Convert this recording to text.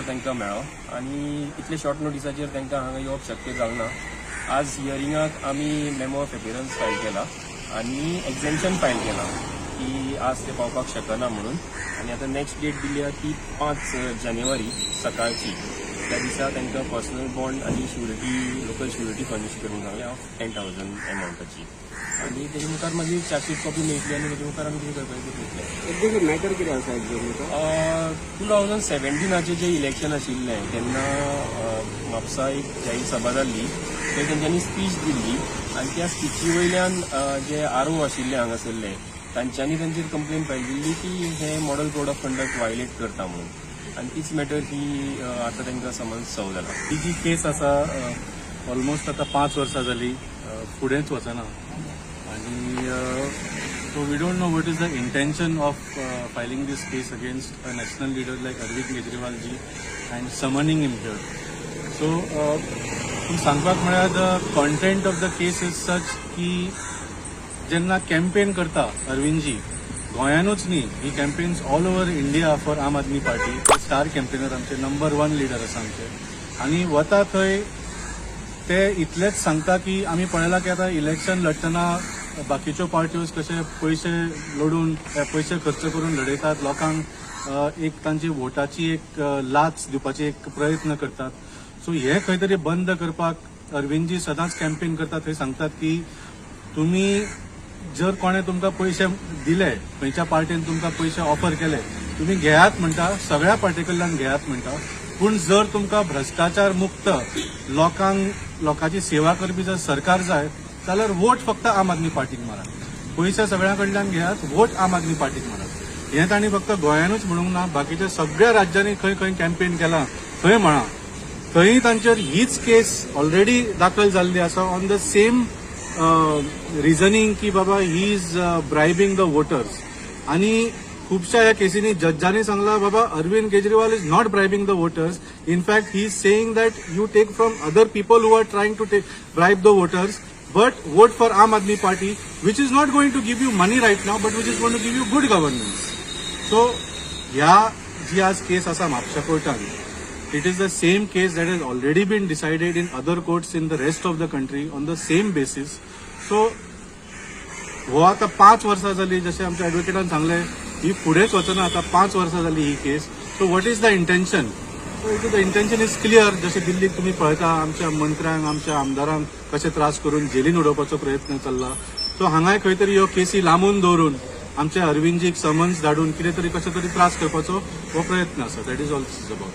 तांकां मेळ्ळो आनी इतले शॉर्ट नोटिसाचेर तांकां हांगा येवप शक्य जावंक ना. आज हियरिंगाक आमी मेमो ऑफ एपियरन्स फायल केला आनी एक्झेम्पशन फायल केला की आज ते पावपाक शकना म्हणून. आनी आतां नेक्स्ट डेट दिली आहे ती 5 जानेवारी सकाळची. त्या दिसा तांकां पर्सनल बॉन्ड आनी श्युरिटी लोकल श्युरिटी फर्निश करूंक सांगले ऑफ 10,000 एमावंटाची. आनी तेजे मुखार मागीर चार्जशीट कॉपी मेळटली आनी तेजे मुखार आमी कितें करपाचें चिंतलें. एक्झॅक्टली मॅटर कितें आसा एक्झॅक्टली 2017 जे इलेक्शन आशिल्लें तेन्ना म्हापसा एक जाहीर सभा जाल्ली. थंय तेंच्यांनी स्पीच दिल्ली आनी त्या स्पिची वयल्यान जे आरओ आशिल्ले हांगासरले तांच्यांनी तांचेर कंप्लेन फायल दिल्ली की हे model code of conduct violate करता म्हणून. आनी तीच मॅटर ही आतां तांकां समन्स सर्व जाला. ही जी केस आसा ऑलमोस्ट आतां 5 वर्सां जाली फुडेंच वचना. आनी so we don't know what is the intention of filing this case against a national leader like Arvind Kejriwal ji and summoning him here. So पूण सांगपाक म्हळ्यार the content of the case is such की जेन्ना कॅम्पेन करता अरविंदजी गोंयानूच न्ही, he campaigns all over India for Aam Aadmi Party. Star campaigner आमचे number 1 leader आसा आमचे. आनी वता थंय ते इतलेच सांगता की आमी पळयलां की आतां इलेक्शन लढतना बाकीच्यो पार्ट्योज कशे पयशे लडून पयशे खर्च करून लडयतात, लोकांक एक तांची वोटाची एक लाच दिवपाची एक प्रयत्न करतात. सो हे खंय तरी बंद करपाक अरविंदजी सदांच कॅम्पेन करतात. थंय सांगतात की तुमी जर कोणे तुमकां पयशे दिले, खंयच्या पार्टीन तुमकां पयशे ऑफर केले, तुमी घेयात म्हणटा, सगळ्या पार्टी कडल्यान घेयात म्हणटा. पूण जर तुमकां भ्रष्टाचार मुक्त लोकांची सेवा करपी जर सरकार जाय जाल्यार वोट फक्त आम आदमी पार्टीक मारात. पयशे सगळ्या कडल्यान घेयात, वोट आम आदमी पार्टीक मारात. हें तांणी फक्त गोंयानूच म्हणूंक ना, बाकीच्या सगळ्या राज्यांनी खंय खंय कॅम्पेन केलां थंय म्हणा. थंय तांचेर हीच केस ऑलरेडी दाखल जाल्ली आसा ऑन द सेम रिझनिंग की बाबा he is bribing the voters. आनी खुबशा ह्या केसींनी जजांनी सांगला बाबा Arvind Kejriwal is not bribing the voters. In fact he is saying that you take from other people who are trying to bribe the voters but vote for Aam Aadmi Party, which is not going to give you money right now, but which is going to give you good governance. So, जी आज case asa Mapusa कोर्टान, it is the same case that has already been decided in other courts in the rest of the country on the same basis. So, हो आता 5 वर्सां जाली, जशें आमच्या एडवोकेटान सांगले, ही फुडेंच वचना. आता 5 वर्सां जाली ही case. So what is the intention? The intention is clear. जशें दिल्लीक तुमी पळयता आमच्या मंत्र्यांक, आमच्या आमदारांक कशे त्रास करून जेलीन उडोवपाचो प्रयत्न चल्ला. सो हांगाय खंय तरी ह्यो केसी लांबून दवरून आमच्या अरविंदजीक समन्स धाडून कितें तरी कशे तरी त्रास करपाचो हो प्रयत्न आसा. That is all this is about.